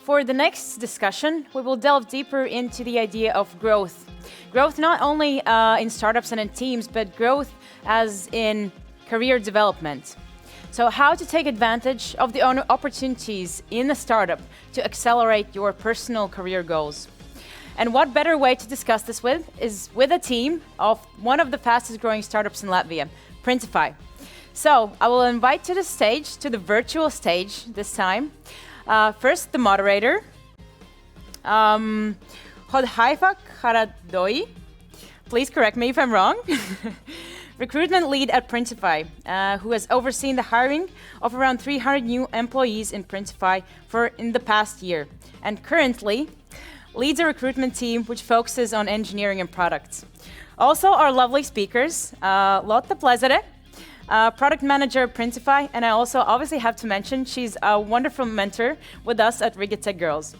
For the next discussion, we will delve deeper into the idea of growth. Growth not only in startups and in teams, but growth as in career development. So how to take advantage of the opportunities in a startup to accelerate your personal career goals. And what better way to discuss this with is with a team of one of the fastest growing startups in Latvia, Printify. So I will invite to the stage, to the virtual stage this time, first the moderator, Hodhaifa Karadoi. Please correct me if I'm wrong. Recruitment lead at Printify, who has overseen the hiring of around 300 new employees in Printify in the past year, and currently leads a recruitment team which focuses on engineering and products. Also, our lovely speakers, Lota Plezere, product manager at Printify, and I also obviously have to mention she's a wonderful mentor with us at Riga Tech Girls.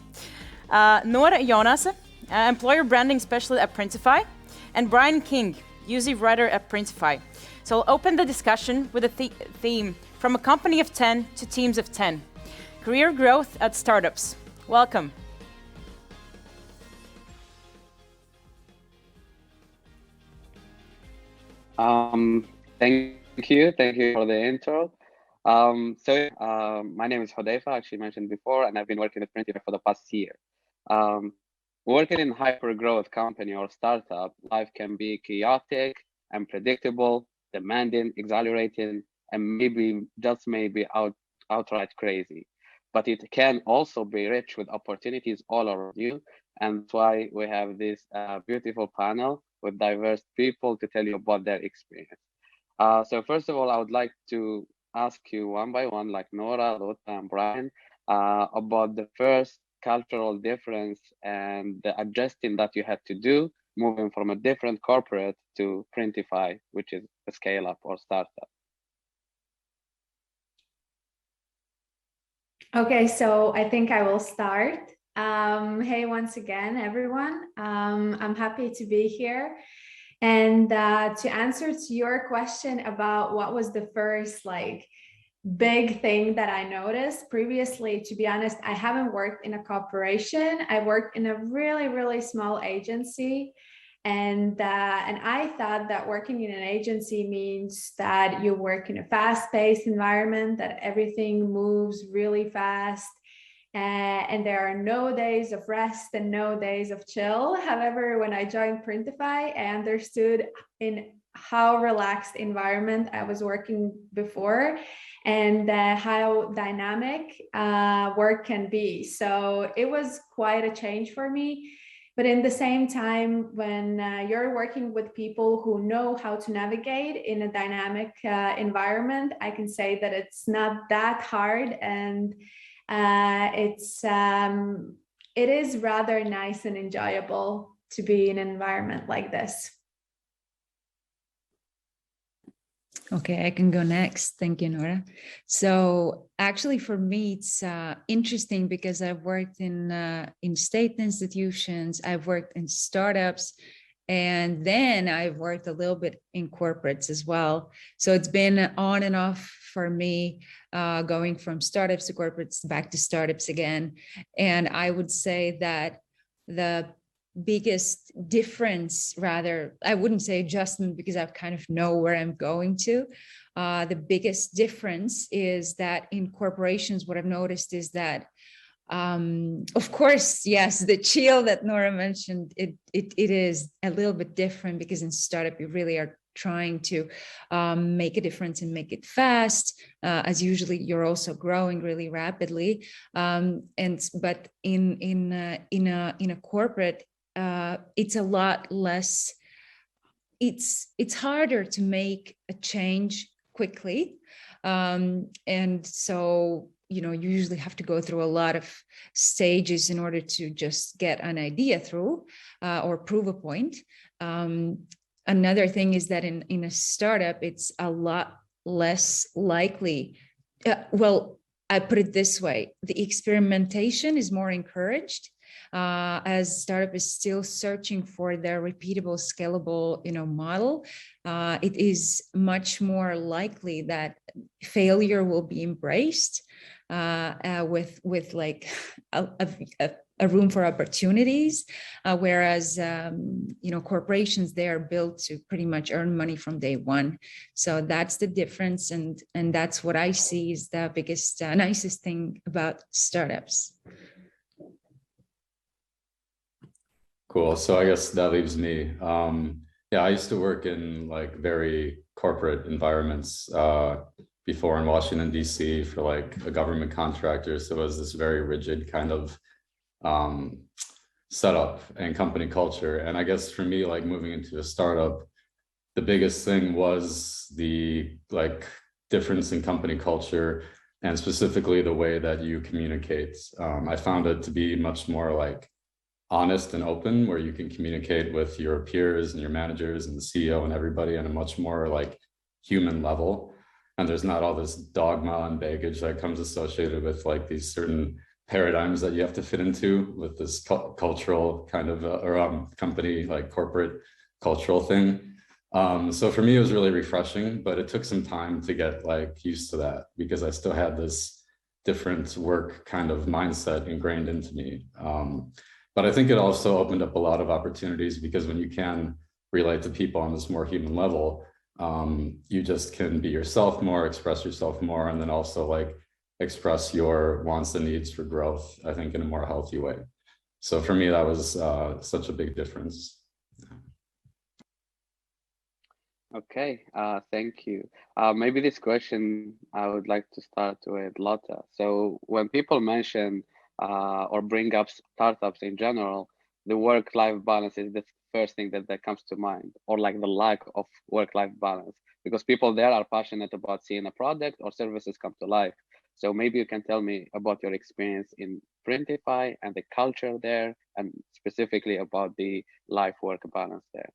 Nora Jonāse, employer branding specialist at Printify, and Brian King, UZ writer at Printify. So I'll open the discussion with a theme from a company of 10 to teams of 10. Career growth at startups. Welcome. Thank you for the intro. My name is Hodhaifa, actually mentioned before, and I've been working at Printify for the past year. Working in hyper-growth company or startup, life can be chaotic, unpredictable, demanding, exhilarating, and maybe outright crazy. But it can also be rich with opportunities all around you, and that's why we have this beautiful panel with diverse people to tell you about their experience. So first of all, I would like to ask you one by one, like Nora, Lota, and Brian, about the first cultural difference and the adjusting that you had to do moving from a different corporate to Printify, which is a scale-up or startup. Okay, so I think I will start. Hey, once again, everyone. I'm happy to be here. And to answer to your question about what was the first big thing that I noticed previously, to be honest, I haven't worked in a corporation. I worked in a really, really small agency. And I thought that working in an agency means that you work in a fast-paced environment, that everything moves really fast. And there are no days of rest and no days of chill. However, when I joined Printify, I understood in how relaxed environment I was working before and how dynamic work can be. So it was quite a change for me. But in the same time, when you're working with people who know how to navigate in a dynamic environment, I can say that it's not that hard, and it is rather nice and enjoyable to be in an environment like this. Okay, I can go next. Thank you, Nora. So actually for me, it's interesting because I've worked in state institutions, I've worked in startups, and then I've worked a little bit in corporates as well. So it's been on and off for me, going from startups to corporates, back to startups again. And I would say that the biggest difference, rather, I wouldn't say adjustment because I kind of know where I'm going to. The biggest difference is that in corporations, what I've noticed is that, of course, yes, the chill that Nora mentioned, it is a little bit different because in startup, you really are trying to make a difference and make it fast. As usually, you're also growing really rapidly. But in a corporate, it's a lot less. It's harder to make a change quickly, and so you usually have to go through a lot of stages in order to just get an idea through or prove a point. Another thing is that in a startup, it's a lot less likely. Well, I put it this way: the experimentation is more encouraged. as startup is still searching for their repeatable, scalable, model, it is much more likely that failure will be embraced with like a room for opportunities, whereas corporations, they are built to pretty much earn money from day one. So that's the difference, and that's what I see is the biggest, nicest thing about startups. Cool. So I guess that leaves me. Yeah, I used to work in like very corporate environments before in Washington, D.C. for like a government contractor. So it was this very rigid kind of setup and company culture. And I guess for me, like moving into a startup, the biggest thing was the like difference in company culture and specifically the way that you communicate. I found it to be much more like honest and open, where you can communicate with your peers and your managers and the CEO and everybody on a much more like human level. And there's not all this dogma and baggage that comes associated with like these certain paradigms that you have to fit into with this cultural kind of company, like corporate cultural thing. So for me, it was really refreshing, but it took some time to get like used to that because I still had this different work kind of mindset ingrained into me. But I think it also opened up a lot of opportunities because when you can relate to people on this more human level, you just can be yourself more, express yourself more, and then also like express your wants and needs for growth, I think, in a more healthy way. So for me, that was such a big difference. Okay, thank you. Maybe this question I would like to start with Lota. So when people mention or bring up startups in general, the work-life balance is the first thing that comes to mind, or like the lack of work-life balance, because people there are passionate about seeing a product or services come to life. So maybe you can tell me about your experience in Printify and the culture there, and specifically about the life-work balance there.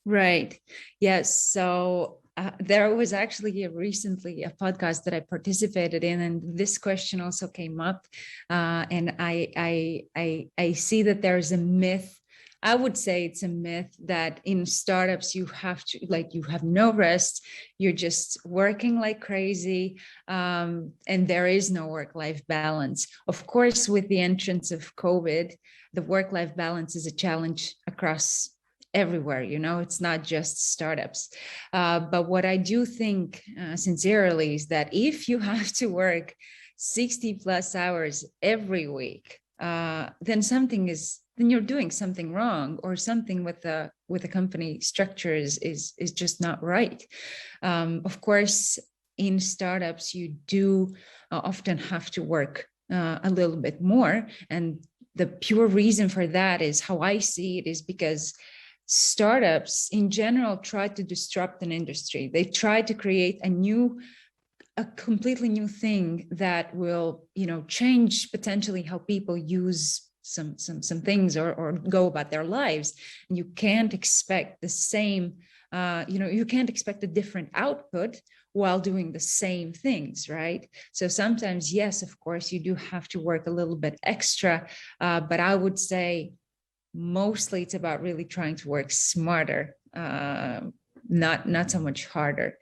Right. Yes. So there was actually recently a podcast that I participated in, and this question also came up. And I see that there's a myth. I would say it's a myth that in startups you have to, like, you have no rest. You're just working like crazy, and there is no work-life balance. Of course, with the entrance of COVID, the work-life balance is a challenge across everywhere, it's not just startups. But what I do think sincerely is that if you have to work 60 plus hours every week, then you're doing something wrong, or something with the company structure is just not right. Of course, in startups, you do often have to work a little bit more. And the pure reason for that is how I see it is because startups in general try to disrupt an industry. They try to create a completely new thing that will, change potentially how people use some things or go about their lives. And you can't expect the same, you can't expect a different output while doing the same things, right? So sometimes, yes, of course, you do have to work a little bit extra, but I would say mostly it's about really trying to work smarter, not so much harder.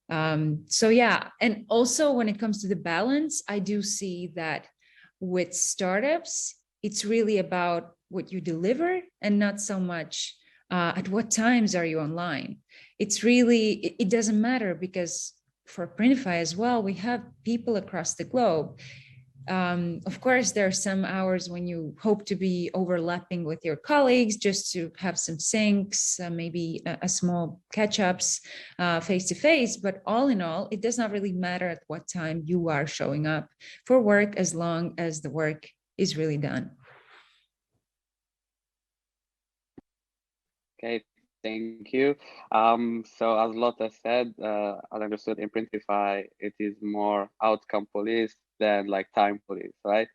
So yeah, and also when it comes to the balance, I do see that with startups, it's really about what you deliver and not so much at what times are you online. It's really, it doesn't matter, because for Printify as well, we have people across the globe. Of course, there are some hours when you hope to be overlapping with your colleagues just to have some syncs, maybe a small catch-ups face to face. But all in all, it does not really matter at what time you are showing up for work, as long as the work is really done. Okay, thank you. So as Lotta said, as I understood in Printify, it is more outcome police than like time police, right?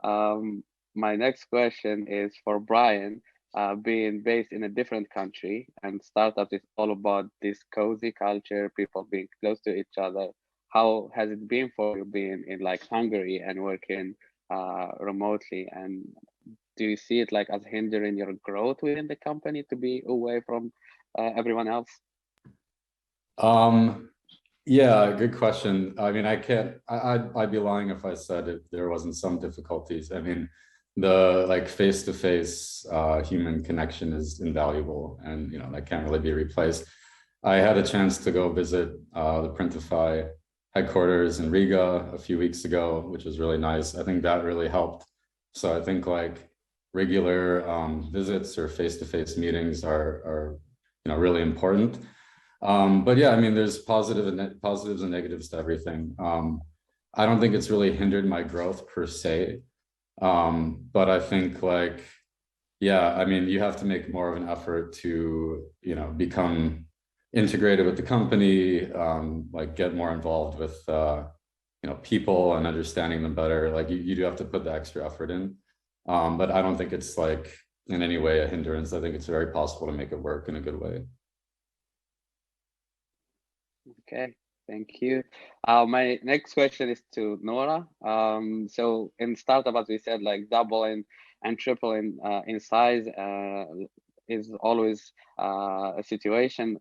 My next question is for Brian. Being based in a different country, and startups is all about this cozy culture, people being close to each other. How has it been for you being in like Hungary and working remotely? And do you see it like as hindering your growth within the company to be away from everyone else? Yeah, good question. I mean, I'd be lying if I said there wasn't some difficulties. I mean, the like face-to-face human connection is invaluable, and that can't really be replaced. I had a chance to go visit the Printify headquarters in Riga a few weeks ago, which was really nice. I think that really helped. So I think like regular visits or face-to-face meetings are really important. But yeah, I mean, there's positives and negatives to everything. I don't think it's really hindered my growth per se. But I think like, yeah, I mean, you have to make more of an effort to, become integrated with the company, like get more involved with, people and understanding them better. Like you do have to put the extra effort in. But I don't think it's like in any way a hindrance. I think it's very possible to make it work in a good way. Okay, thank you. My next question is to Nora. So in startup, as we said, like doubling and tripling in size is always a situation,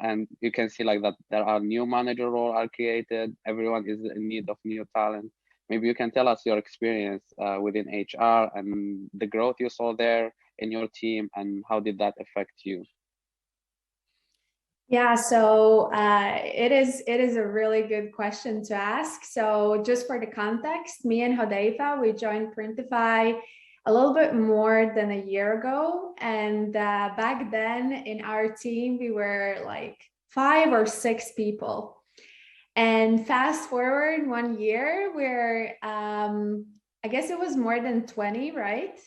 and you can see like that there are new manager roles are created. Everyone is in need of new talent. Maybe you can tell us your experience within HR and the growth you saw there in your team, and how did that affect you? Yeah, so it is a really good question to ask. So just for the context, me and Hodeifa, we joined Printify a little bit more than a year ago. And back then in our team, we were like 5 or 6 people. And fast forward 1 year, we're, I guess it was more than 20, right?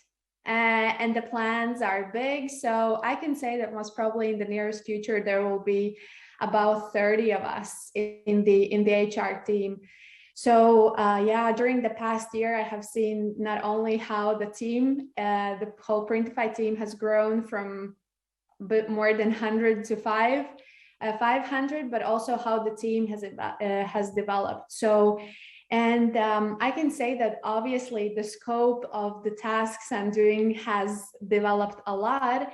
And the plans are big. So I can say that most probably in the nearest future, there will be about 30 of us in the HR team. So yeah, during the past year, I have seen not only how the team, the whole Printify team has grown from a bit more than 100 to 500, but also how the team has developed. So, and I can say that obviously the scope of the tasks I'm doing has developed a lot.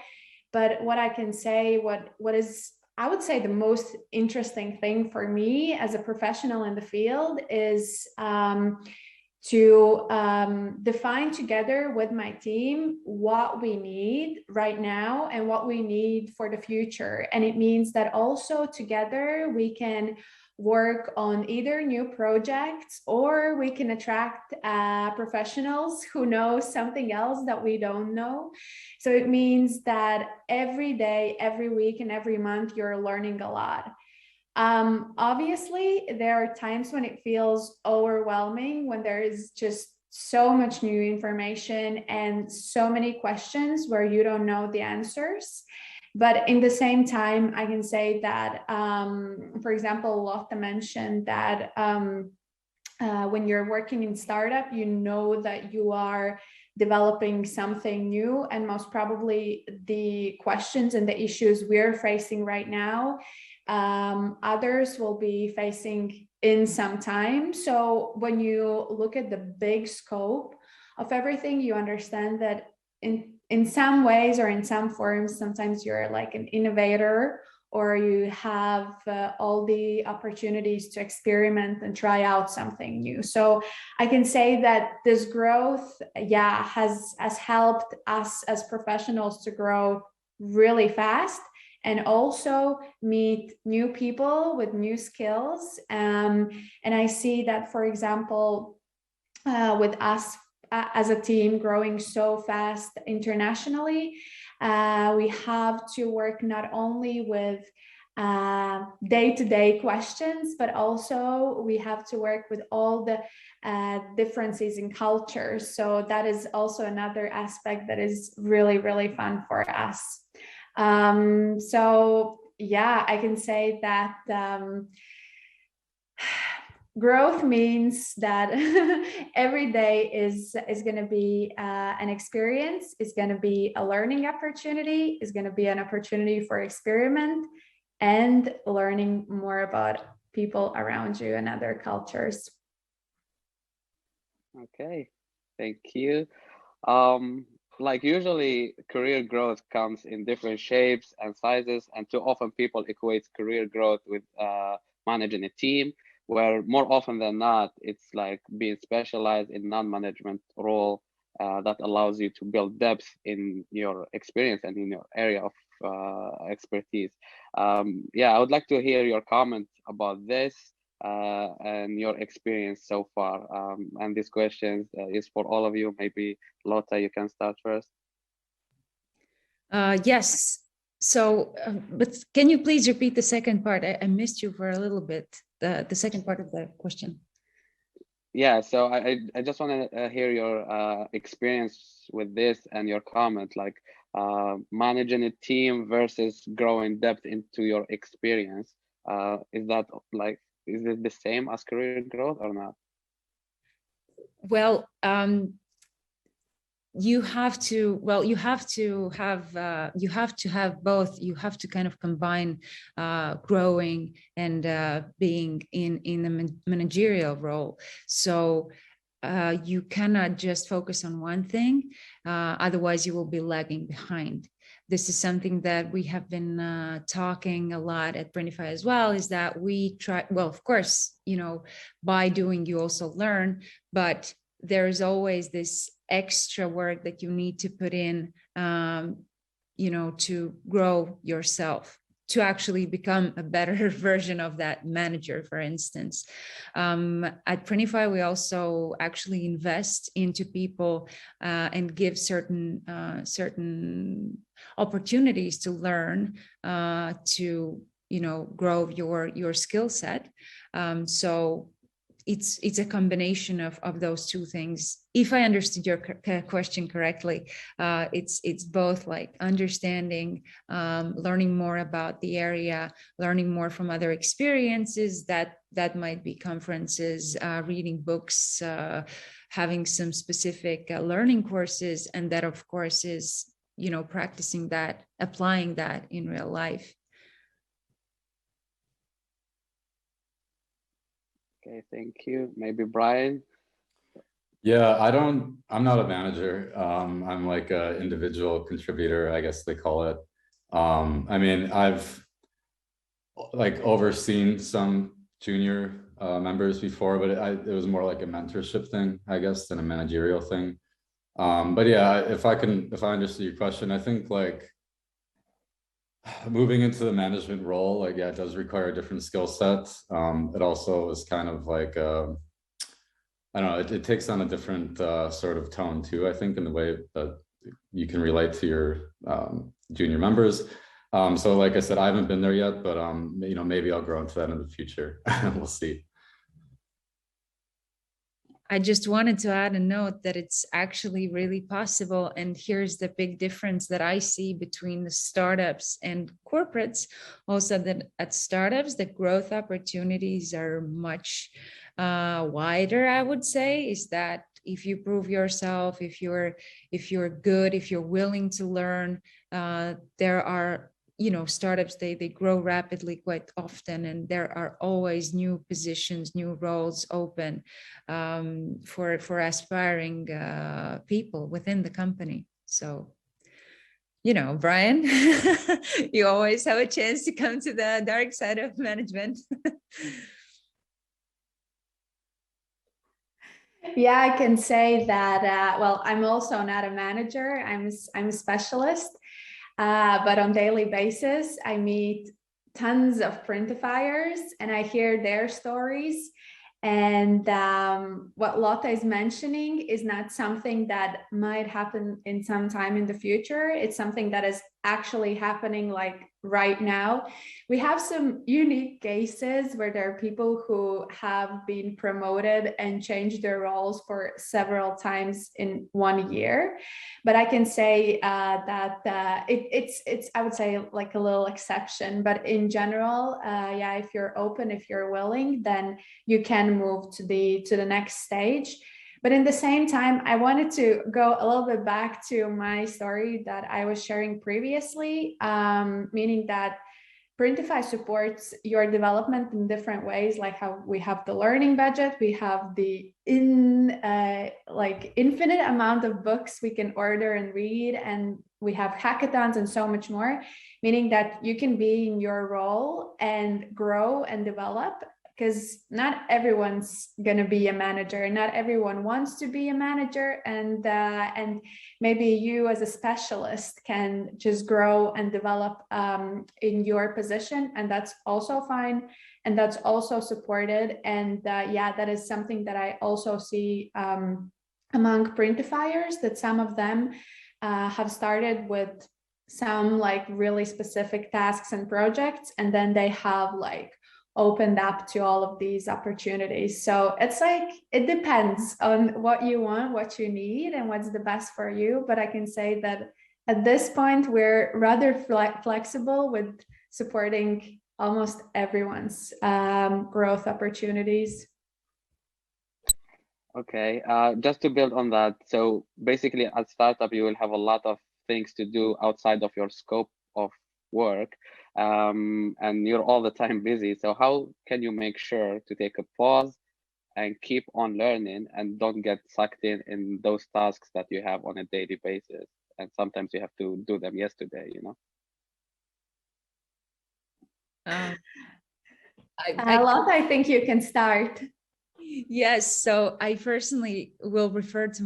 But what I can say, what is, I would say, the most interesting thing for me as a professional in the field is to define together with my team what we need right now and what we need for the future. And it means that also together we can work on either new projects, or we can attract professionals who know something else that we don't know. So it means that every day, every week, and every month you're learning a lot. Obviously, there are times when it feels overwhelming, when there is just so much new information and so many questions where you don't know the answers. But in the same time, I can say that, for example, Lota mentioned that when you're working in startup, you know that you are developing something new, and most probably the questions and the issues we're facing right now, others will be facing in some time. So when you look at the big scope of everything, you understand that in some ways or in some forms, sometimes you're like an innovator, or you have all the opportunities to experiment and try out something new. So I can say that this growth, yeah, has helped us as professionals to grow really fast, and also meet new people with new skills. And I see that, for example, with us as a team growing so fast internationally, we have to work not only with day-to-day questions, but also we have to work with all the differences in cultures. So that is also another aspect that is really, really fun for us. So yeah, I can say that growth means that every day is going to be an experience, is going to be a learning opportunity, is going to be an opportunity for experiment and learning more about people around you and other cultures. Okay, thank you. like usually career growth comes in different shapes and sizes, and too often people equate career growth with managing a team, where more often than not it's like being specialized in non-management role that allows you to build depth in your experience and in your area of expertise. Yeah, I would like to hear your comments about this and your experience so far. And this question is for all of you. Maybe Lota, you can start first. Yes. So, but can you please repeat the second part? I missed you for a little bit, the second part of the question. Yeah, so I just want to hear your experience with this and your comment, like managing a team versus growing depth into your experience. Is that like, is it the same as career growth or not? Well, you have to have both. You have to kind of combine growing and being in a managerial role. So you cannot just focus on one thing, otherwise you will be lagging behind. This is something that we have been talking a lot at Printify as well, is that we try, well, of course, you know, by doing you also learn, but there's always this extra work that you need to put in, you know, to grow yourself, to actually become a better version of that manager, for instance. At Printify, we also actually invest into people and give certain opportunities to learn, to, you know, grow your skill set. So it's a combination of those two things. If I understood your question correctly, it's both like understanding, learning more about the area, learning more from other experiences that might be conferences, reading books, having some specific learning courses, and that of course is, you know, practicing that, applying that in real life. Okay, thank you. Maybe Brian. Yeah, I'm not a manager. I'm like an individual contributor, I guess they call it. I mean, I've like overseen some junior members before, but it was more like a mentorship thing, I guess, than a managerial thing. But yeah, if I understood your question, I think like moving into the management role, like, yeah, it does require a different skill set. It also is kind of like, I don't know, it takes on a different sort of tone too, I think, in the way that you can relate to your junior members. So like I said, I haven't been there yet, but you know, maybe I'll grow into that in the future. We'll see. I just wanted to add a note that it's actually really possible. And here's the big difference that I see between the startups and corporates. Also, that at startups, the growth opportunities are much wider, I would say, is that if you prove yourself, if you're good, if you're willing to learn, there are, you know, startups, they grow rapidly quite often, and there are always new positions, new roles open for aspiring people within the company. So, you know, Brian, you always have a chance to come to the dark side of management. Yeah, I can say that, well, I'm also not a manager, I'm a specialist. But on daily basis, I meet tons of Printifiers and I hear their stories. And what Lota is mentioning is not something that might happen in some time in the future. It's something that is actually happening like right now. We have some unique cases where there are people who have been promoted and changed their roles for several times in 1 year. But I can say that it's I would say like a little exception. But in general, yeah, if you're open, if you're willing, then you can move to the next stage. But in the same time, I wanted to go a little bit back to my story that I was sharing previously, meaning that Printify supports your development in different ways, like how we have the learning budget, we have the infinite amount of books we can order and read, and we have hackathons and so much more, meaning that you can be in your role and grow and develop, because not everyone's going to be a manager, not everyone wants to be a manager, and maybe you as a specialist can just grow and develop in your position, and that's also fine, and that's also supported. And yeah, that is something that I also see among Printifiers, that some of them have started with some like really specific tasks and projects, and then they have like opened up to all of these opportunities. So it's like, it depends on what you want, what you need, and what's the best for you. But I can say that at this point, we're rather flexible with supporting almost everyone's growth opportunities. Okay, just to build on that. So basically at startup, you will have a lot of things to do outside of your scope of work. And you're all the time busy. So how can you make sure to take a pause and keep on learning and don't get sucked in those tasks that you have on a daily basis? And sometimes you have to do them yesterday, you know? Lota, I think you can start. Yes, so I personally will refer to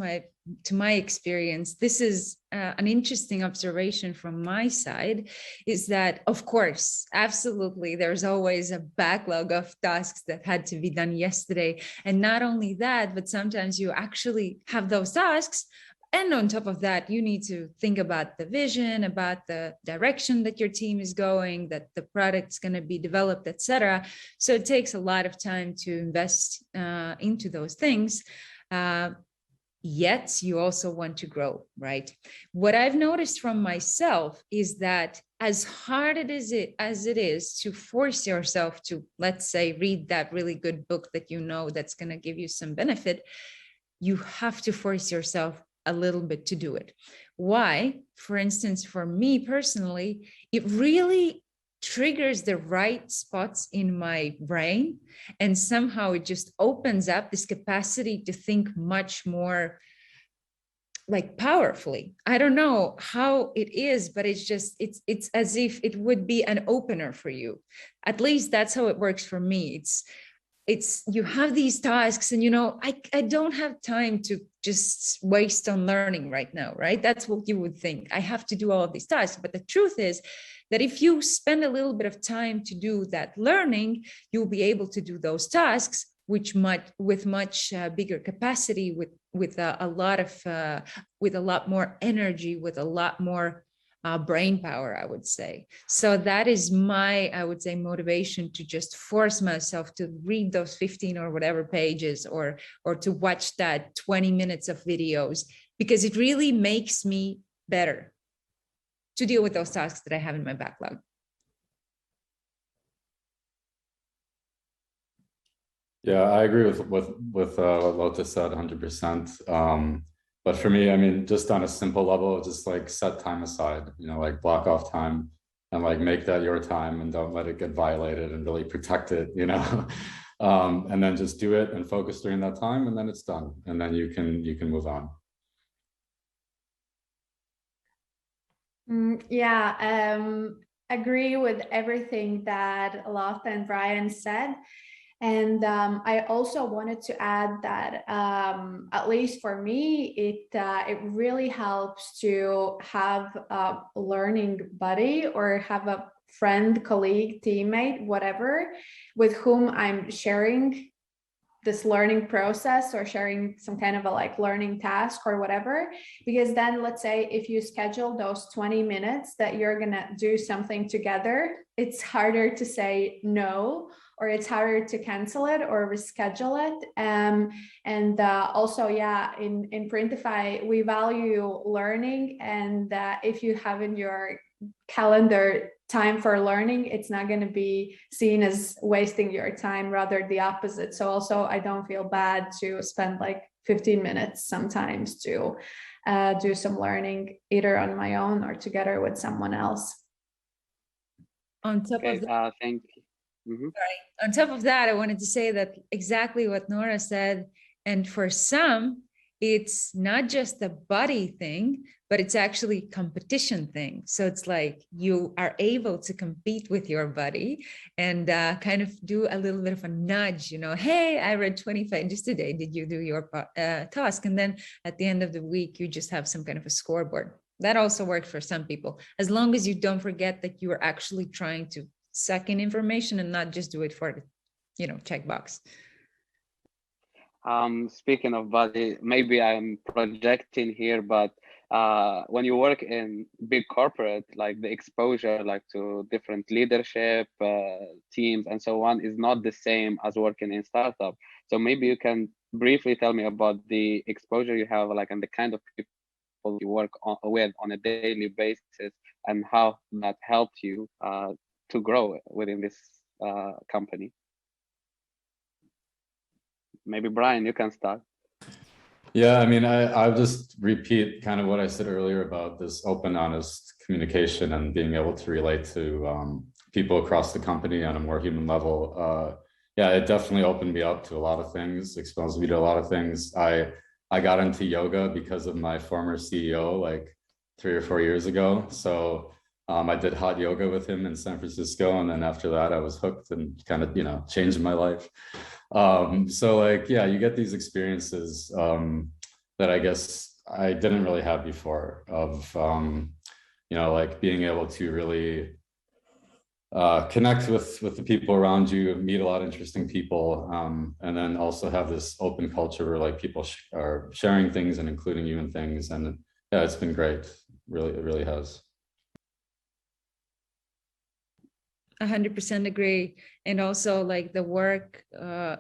my experience. This is an interesting observation from my side, is that, of course, absolutely, there's always a backlog of tasks that had to be done yesterday. And not only that, but sometimes you actually have those tasks, and on top of that, you need to think about the vision, about the direction that your team is going, that the product's going to be developed, etc. So it takes a lot of time to invest into those things. Yet you also want to grow, right? What I've noticed from myself is that as hard as it is to force yourself to, let's say, read that really good book that you know that's going to give you some benefit, you have to force yourself a little bit to do it. Why? For instance, for me personally, it really triggers the right spots in my brain, and somehow it just opens up this capacity to think much more like powerfully. I don't know how it is, but it's as if it would be an opener for you. At least that's how it works for me. It's you have these tasks, and I don't have time to just waste on learning right now, right? That's what you would think. I have to do all of these tasks. But the truth is that if you spend a little bit of time to do that learning, you'll be able to do those tasks with much bigger capacity, with a lot more energy, with a lot more brain power, I would say. So that is my, I would say, motivation to just force myself to read those 15 or whatever pages, or to watch that 20 minutes of videos, because it really makes me better to deal with those tasks that I have in my backlog. Yeah, I agree with what Lota said 100%. But for me, I mean, just on a simple level, just like set time aside, like block off time and like make that your time, and don't let it get violated, and really protect it, and then just do it and focus during that time, and then it's done. And then you can move on. Yeah, agree with everything that Lota and Brian said. And I also wanted to add that at least for me, it really helps to have a learning buddy, or have a friend, colleague, teammate, whatever, with whom I'm sharing this learning process, or sharing some kind of a like learning task or whatever. Because then, let's say if you schedule those 20 minutes that you're gonna do something together, it's harder to say no, or it's harder to cancel it or reschedule it. And also, yeah, in Printify, we value learning. And if you have in your calendar time for learning, it's not going to be seen as wasting your time, rather the opposite. So also, I don't feel bad to spend like 15 minutes sometimes to do some learning, either on my own or together with someone else. On top Okay, of that, thank you. Mhm. on top of that, I wanted to say that exactly what Nora said. And for some, it's not just a body thing, but it's actually competition thing. So it's like you are able to compete with your body and kind of do a little bit of a nudge, you know, hey, I read 25 just today. Did you do your task? And then at the end of the week, you just have some kind of a scoreboard. That also works for some people, as long as you don't forget that you are actually trying to suck in information and not just do it for the, you know, checkbox. Speaking of body, maybe I'm projecting here, but when you work in big corporate, like the exposure like to different leadership teams and so on is not the same as working in startup. So maybe you can briefly tell me about the exposure you have, like, and the kind of people you work with on a daily basis, and how that helped you to grow within this company. Maybe Brian, you can start. Yeah, I mean, I'll just repeat kind of what I said earlier about this open, honest communication and being able to relate to people across the company on a more human level. Yeah, it definitely opened me up to a lot of things, exposed me to a lot of things. I got into yoga because of my former CEO, like 3 or 4 years ago. So I did hot yoga with him in San Francisco. And then after that, I was hooked and kind of, you know, changed my life. So like, yeah, you get these experiences that I guess I didn't really have before of, you know, like being able to really connect with the people around you, meet a lot of interesting people, and then also have this open culture where like people are sharing things and including you in things. And yeah, it's been great. Really, it really has. 100% agree. And also like the work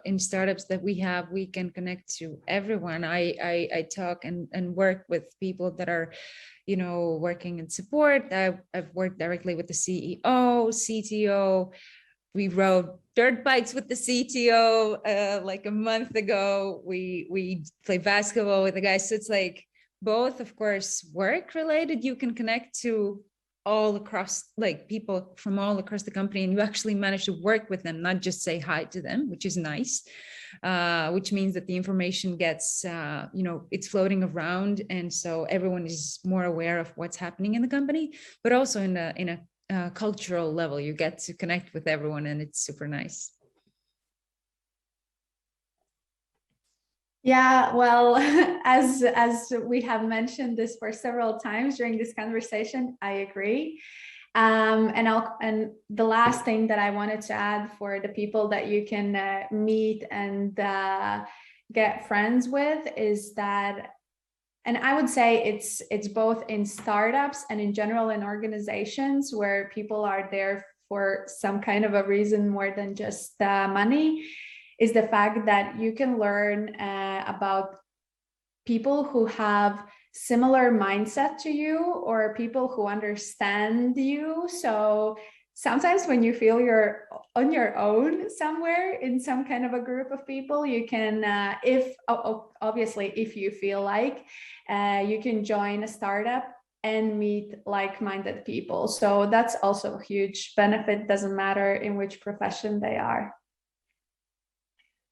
in startups that we have, we can connect to everyone. I talk and work with people that are, you know, working in support. I've worked directly with the CEO, CTO. We rode dirt bikes with the CTO like a month ago. We play basketball with the guys. So it's like both, of course, work related. You can connect to all across, like people from all across the company, and you actually manage to work with them, not just say hi to them, which is nice, which means that the information gets, you know, it's floating around. And so everyone is more aware of what's happening in the company, but also in a cultural level, you get to connect with everyone, and it's super nice. Yeah, well, as we have mentioned this for several times during this conversation, I agree. And the last thing that I wanted to add for the people that you can meet and get friends with is that, and I would say it's both in startups and in general in organizations where people are there for some kind of a reason more than just money, is the fact that you can learn about people who have similar mindset to you or people who understand you. So sometimes when you feel you're on your own somewhere in some kind of a group of people, you can, obviously, if you feel like, you can join a startup and meet like-minded people. So that's also a huge benefit, doesn't matter in which profession they are.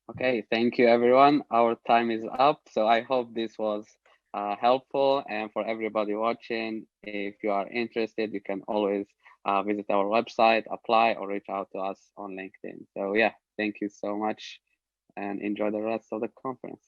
Okay, thank you everyone. Our time is up. So I hope this was helpful. And for everybody watching, if you are interested, you can always visit our website, apply, or reach out to us on LinkedIn. So yeah, thank you so much and enjoy the rest of the conference.